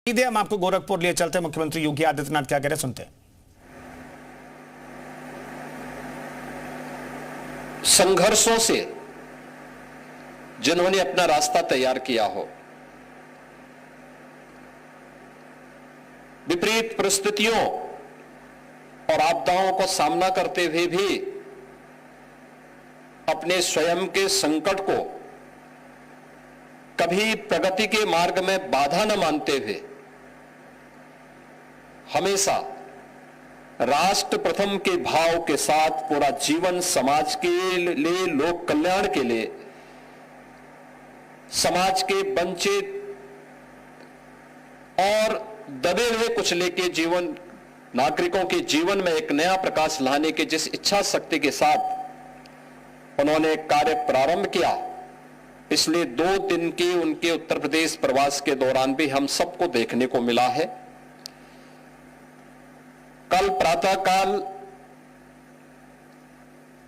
सीधे हम आपको गोरखपुर लिए चलते हैं। मुख्यमंत्री योगी आदित्यनाथ क्या कह रहे हैं, सुनते हैं। संघर्षों से जिन्होंने अपना रास्ता तैयार किया हो, विपरीत परिस्थितियों और आपदाओं को सामना करते हुए भी अपने स्वयं के संकट को कभी प्रगति के मार्ग में बाधा न मानते हुए हमेशा राष्ट्र प्रथम के भाव के साथ पूरा जीवन समाज के लिए, लोक कल्याण के लिए, समाज के वंचित और दबे हुए कुचले के जीवन, नागरिकों के जीवन में एक नया प्रकाश लाने के जिस इच्छा शक्ति के साथ उन्होंने कार्य प्रारंभ किया, इसलिए 2 दिन के उनके उत्तर प्रदेश प्रवास के दौरान भी हम सबको देखने को मिला है। कल प्रातःकाल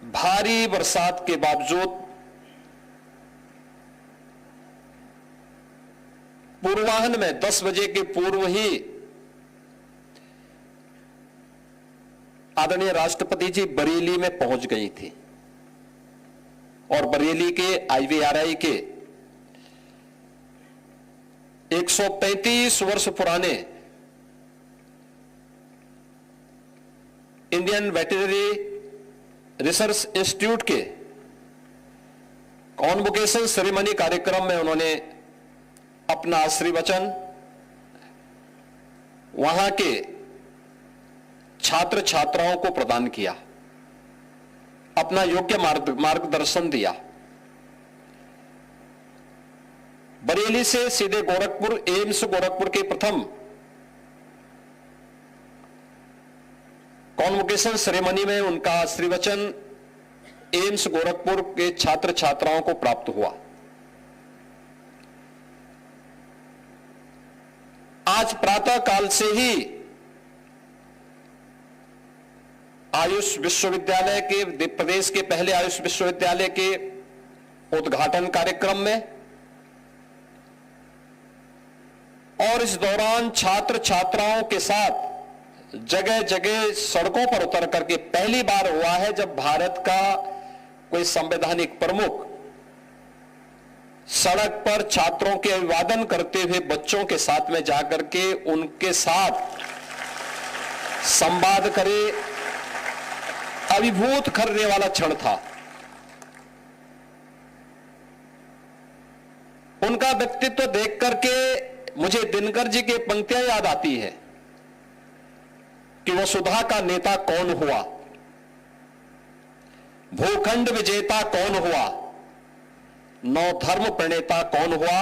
भारी बरसात के बावजूद पूर्वाह्न में 10 बजे के पूर्व ही आदरणीय राष्ट्रपति जी बरेली में पहुंच गई थी और बरेली के IVRI के 135 वर्ष पुराने इंडियन वेटरनरी रिसर्च इंस्टीट्यूट के कॉन्वोकेशन सेरेमनी कार्यक्रम में उन्होंने अपना आशीर्वचन वहां के छात्र छात्राओं को प्रदान किया, अपना योग्य मार्गदर्शन दिया। बरेली से सीधे गोरखपुर, एम्स गोरखपुर के प्रथम कॉन्वोकेशन सेरेमनी में उनका आशीर्वचन एम्स गोरखपुर के छात्र छात्राओं को प्राप्त हुआ। आज प्रातः काल से ही आयुष विश्वविद्यालय के, प्रदेश के पहले आयुष विश्वविद्यालय के उद्घाटन कार्यक्रम में और इस दौरान छात्र छात्राओं के साथ जगह जगह सड़कों पर उतर करके पहली बार हुआ है जब भारत का कोई संवैधानिक प्रमुख सड़क पर छात्रों के अभिवादन करते हुए बच्चों के साथ में जाकर के उनके साथ संवाद करे। अभिभूत करने वाला क्षण था। उनका व्यक्तित्व देख करके मुझे दिनकर जी की पंक्तियां याद आती है कि वसुधा का नेता कौन हुआ, भूखंड विजेता कौन हुआ, नौ धर्म प्रणेता कौन हुआ,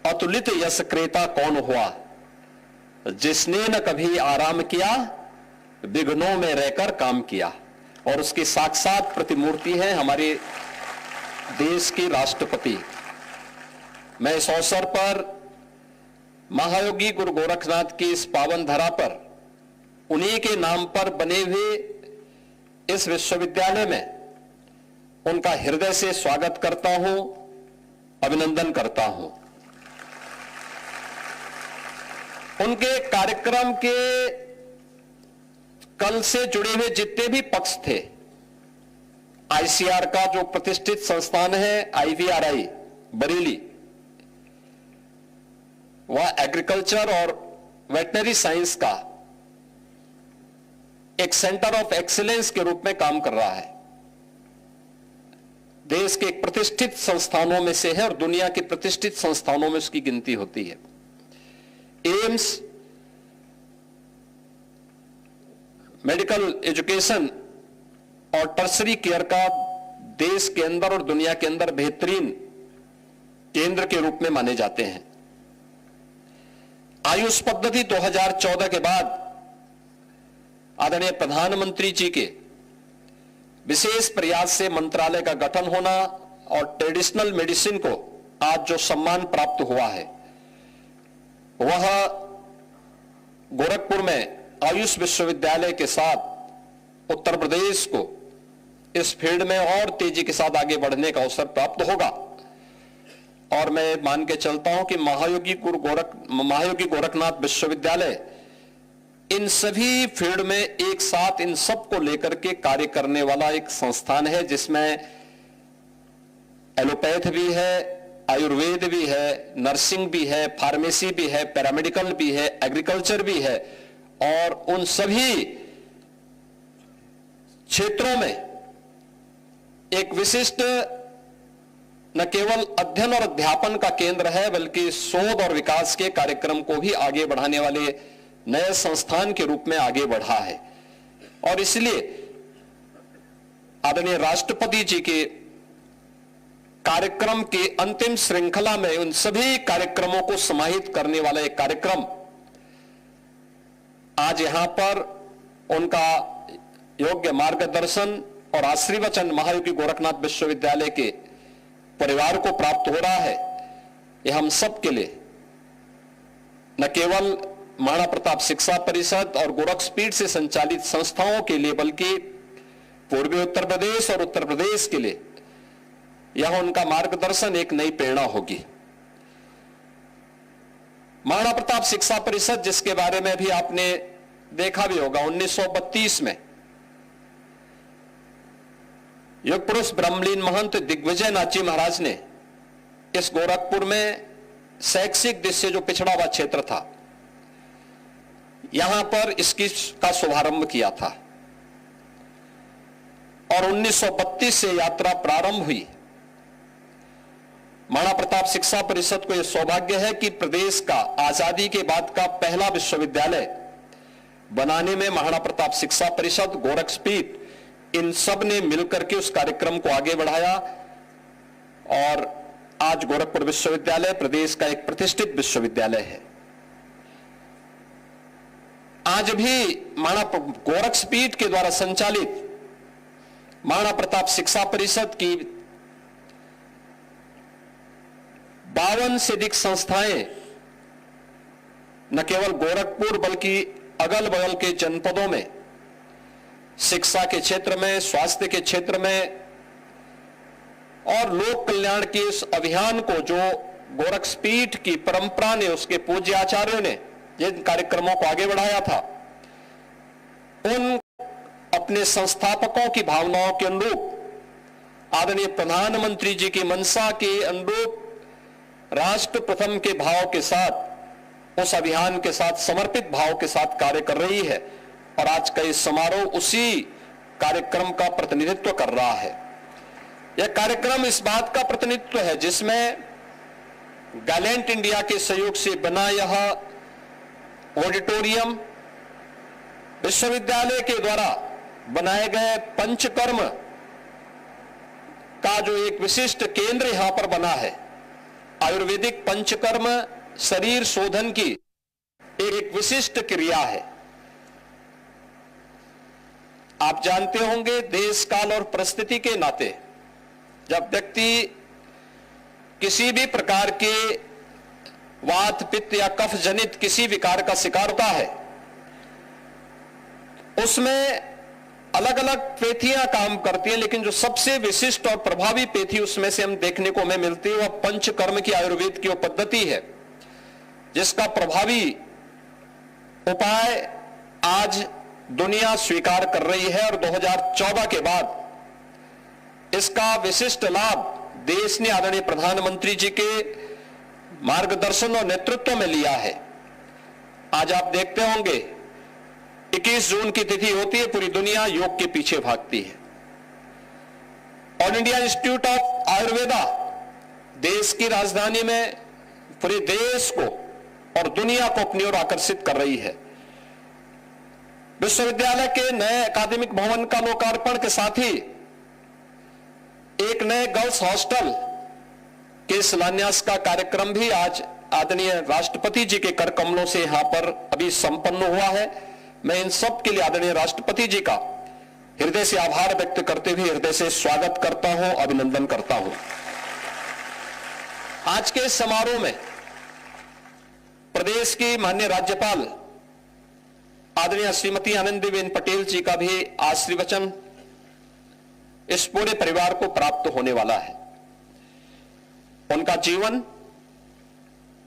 अतुलित यश क्रेता कौन हुआ, जिसने न कभी आराम किया, विघ्नों में रहकर काम किया। और उसकी साक्षात प्रतिमूर्ति है हमारे देश के राष्ट्रपति। मैं इस अवसर पर महायोगी गुरु गोरखनाथ की इस पावन धरा पर उन्हीं के नाम पर बने हुए इस विश्वविद्यालय में उनका हृदय से स्वागत करता हूं, अभिनंदन करता हूं। उनके कार्यक्रम के कल से जुड़े हुए जितने भी पक्ष थे, ICR का जो प्रतिष्ठित संस्थान है IVRI बरेली, वह एग्रीकल्चर और वेटनरी साइंस का एक सेंटर ऑफ एक्सीलेंस के रूप में काम कर रहा है। देश के प्रतिष्ठित संस्थानों में से है और दुनिया के प्रतिष्ठित संस्थानों में उसकी गिनती होती है। एम्स मेडिकल एजुकेशन और टर्सरी केयर का देश के अंदर और दुनिया के अंदर बेहतरीन केंद्र के रूप में माने जाते हैं। आयुष पद्धति 2014 के बाद आदरणीय प्रधानमंत्री जी के विशेष प्रयास से मंत्रालय का गठन होना और ट्रेडिशनल मेडिसिन को आज जो सम्मान प्राप्त हुआ है, वह गोरखपुर में आयुष विश्वविद्यालय के साथ उत्तर प्रदेश को इस फील्ड में और तेजी के साथ आगे बढ़ने का अवसर प्राप्त होगा। और मैं मान के चलता हूं कि महायोगी गोरखनाथ विश्वविद्यालय इन सभी फील्ड में एक साथ इन सब को लेकर के कार्य करने वाला एक संस्थान है, जिसमें एलोपैथ भी है, आयुर्वेद भी है, नर्सिंग भी है, फार्मेसी भी है, पैरामेडिकल भी है, एग्रीकल्चर भी है, और उन सभी क्षेत्रों में एक विशिष्ट न केवल अध्ययन और अध्यापन का केंद्र है, बल्कि शोध और विकास के कार्यक्रम को भी आगे बढ़ाने वाले नए संस्थान के रूप में आगे बढ़ा है। और इसलिए आदरणीय राष्ट्रपति जी के कार्यक्रम के अंतिम श्रृंखला में उन सभी कार्यक्रमों को समाहित करने वाला एक कार्यक्रम आज यहां पर उनका योग्य मार्गदर्शन और आशीर्वचन महायोगी गोरखनाथ विश्वविद्यालय के परिवार को प्राप्त हो रहा है। यह हम सब के लिए, न केवल महाराणा प्रताप शिक्षा परिषद और गोरखपीठ से संचालित संस्थाओं के लिए, बल्कि पूर्वी उत्तर प्रदेश और उत्तर प्रदेश के लिए यह उनका मार्गदर्शन एक नई प्रेरणा होगी। महाराणा प्रताप शिक्षा परिषद, जिसके बारे में भी आपने देखा भी होगा, 1932 में योग पुरुष ब्रह्मलीन महंत दिग्विजय नाथ जी महाराज ने इस गोरखपुर में शैक्षिक दृष्टि से जो पिछड़ा हुआ क्षेत्र था, यहां पर इसकी का शुभारंभ किया था। और 1932 से यात्रा प्रारंभ हुई। महाराणा प्रताप शिक्षा परिषद को यह सौभाग्य है कि प्रदेश का आजादी के बाद का पहला विश्वविद्यालय बनाने में महाराणा प्रताप शिक्षा परिषद, गोरखपीठ, इन सब ने मिलकर के उस कार्यक्रम को आगे बढ़ाया। और आज गोरखपुर विश्वविद्यालय प्रदेश का एक प्रतिष्ठित विश्वविद्यालय है। आज भी महाराणा गोरखपीठ के द्वारा संचालित महाराणा प्रताप शिक्षा परिषद की 52 से अधिक संस्थाएं न केवल गोरखपुर बल्कि अगल बगल के जनपदों में शिक्षा के क्षेत्र में, स्वास्थ्य के क्षेत्र में और लोक कल्याण के इस अभियान को जो गोरखपीठ की परंपरा ने, उसके पूज्य आचार्यों ने जिन कार्यक्रमों को आगे बढ़ाया था, उन अपने संस्थापकों की भावनाओं के अनुरूप, आदरणीय प्रधानमंत्री जी की मंशा के अनुरूप, राष्ट्र प्रथम के भाव के साथ, उस अभियान के साथ समर्पित भाव के साथ कार्य कर रही है। और आज का इस समारोह उसी कार्यक्रम का प्रतिनिधित्व कर रहा है। यह कार्यक्रम इस बात का प्रतिनिधित्व है जिसमें गैलेंट इंडिया के सहयोग से बना यह ऑडिटोरियम, विश्वविद्यालय के द्वारा बनाए गए पंचकर्म का जो एक विशिष्ट केंद्र यहां पर बना है, आयुर्वेदिक पंचकर्म शरीर शोधन की एक विशिष्ट क्रिया है। आप जानते होंगे, देश काल और परिस्थिति के नाते जब व्यक्ति किसी भी प्रकार के वात, पित्त या कफ जनित किसी विकार का शिकार होता है, उसमें अलग अलग पेथियां काम करती हैं, लेकिन जो सबसे विशिष्ट और प्रभावी पेथी उसमें से हम देखने को हमें मिलती है, वह पंचकर्म की आयुर्वेद की वो पद्धति है, जिसका प्रभावी उपाय आज दुनिया स्वीकार कर रही है। और 2014 के बाद इसका विशिष्ट लाभ देश ने आदरणीय प्रधानमंत्री जी के मार्गदर्शन और नेतृत्व में लिया है। आज आप देखते होंगे 21 जून की तिथि होती है, पूरी दुनिया योग के पीछे भागती है। All India institute of Ayurveda देश की राजधानी में पूरे देश को और दुनिया को अपनी ओर आकर्षित कर रही है। विश्वविद्यालय के नए अकादमिक भवन का लोकार्पण के साथ ही एक नए गर्ल्स हॉस्टल के शिलान्यास का कार्यक्रम भी आज आदरणीय राष्ट्रपति जी के कर कमलों से यहां पर अभी संपन्न हुआ है। मैं इन सब के लिए आदरणीय राष्ट्रपति जी का हृदय से आभार व्यक्त करते हुए हृदय से स्वागत करता हूं, अभिनंदन करता हूं। आज के समारोह में प्रदेश की माननीय राज्यपाल आदरणीय श्रीमती आनंदीबेन पटेल जी का भी आशीर्वचन इस पूरे परिवार को प्राप्त होने वाला है। उनका जीवन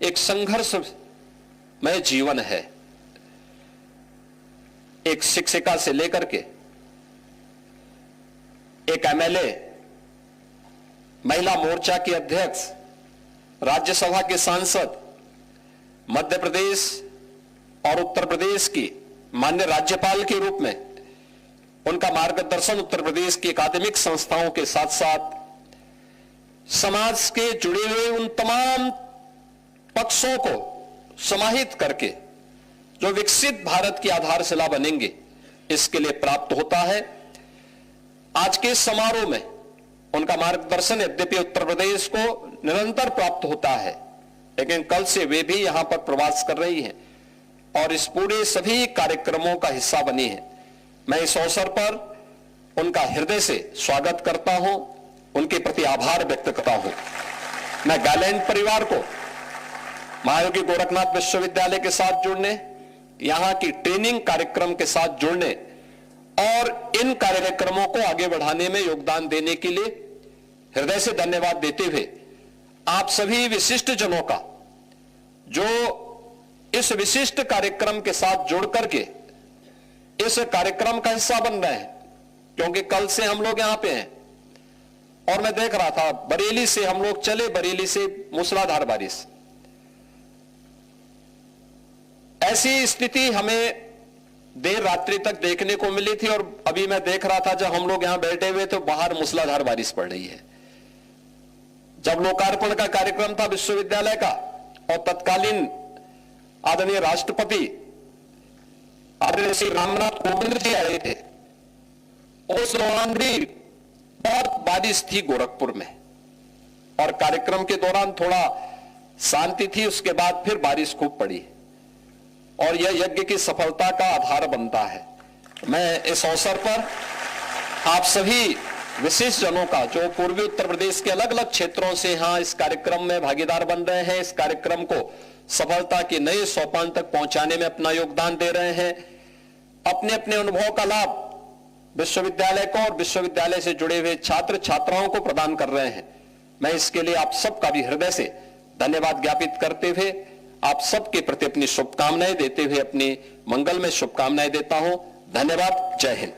एक संघर्षमय जीवन है। एक शिक्षिका से लेकर के एक एमएलए, महिला मोर्चा की अध्यक्ष, राज्यसभा के सांसद, मध्य प्रदेश और उत्तर प्रदेश की माननीय राज्यपाल के रूप में उनका मार्गदर्शन उत्तर प्रदेश की अकादमिक संस्थाओं के साथ साथ समाज के जुड़े हुए उन तमाम पक्षों को समाहित करके जो विकसित भारत की आधारशिला बनेंगे, इसके लिए प्राप्त होता है। आज के समारोह में उनका मार्गदर्शन यद्यपि उत्तर प्रदेश को निरंतर प्राप्त होता है, लेकिन कल से वे भी यहां पर प्रवास कर रही हैं और इस पूरे सभी कार्यक्रमों का हिस्सा बनी है। मैं इस अवसर पर उनका हृदय से स्वागत करता हूं, उनके प्रति आभार व्यक्त करता हूं। मैं गायलैंड परिवार को महायोगी गोरखनाथ विश्वविद्यालय के साथ जुड़ने, यहां की ट्रेनिंग कार्यक्रम के साथ जुड़ने और इन कार्यक्रमों को आगे बढ़ाने में योगदान देने के लिए हृदय से धन्यवाद देते हुए आप सभी विशिष्ट जनों का जो इस विशिष्ट कार्यक्रम के साथ जुड़ करके इस कार्यक्रम का हिस्सा बन रहे हैं, क्योंकि कल से हम लोग यहां पे हैं और मैं देख रहा था बरेली से हम लोग चले, बरेली से मूसलाधार बारिश। ऐसी स्थिति हमें देर रात्रि तक देखने को मिली थी और अभी मैं देख रहा था जब हम लोग यहां बैठे हुए तो बाहर मूसलाधार बारिश पड़ रही है। जब लोकार्पण का कार्यक्रम था विश्वविद्यालय का और तत्कालीन आदरणीय राष्ट्रपति आदरणीय श्री रामनाथ कोविंद जी आए थे, उस दौरान भी बहुत बारिश थी गोरखपुर में और कार्यक्रम के दौरान थोड़ा शांति थी, उसके बाद फिर बारिश खूब पड़ी और यह यज्ञ की सफलता का आधार बनता है। मैं इस अवसर पर आप सभी विशिष्ट जनों का जो पूर्वी उत्तर प्रदेश के अलग अलग क्षेत्रों से यहां इस कार्यक्रम में भागीदार बन रहे हैं, इस कार्यक्रम को सफलता के नए सोपान तक पहुंचाने में अपना योगदान दे रहे हैं, अपने अपने अनुभव का लाभ विश्वविद्यालय को और विश्वविद्यालय से जुड़े हुए छात्र छात्राओं को प्रदान कर रहे हैं। मैं इसके लिए आप सबका भी हृदय से धन्यवाद ज्ञापित करते हुए आप सबके प्रति अपनी शुभकामनाएं देते हुए अपनी मंगलमय शुभकामनाएं देता हूं। धन्यवाद। जय हिंद।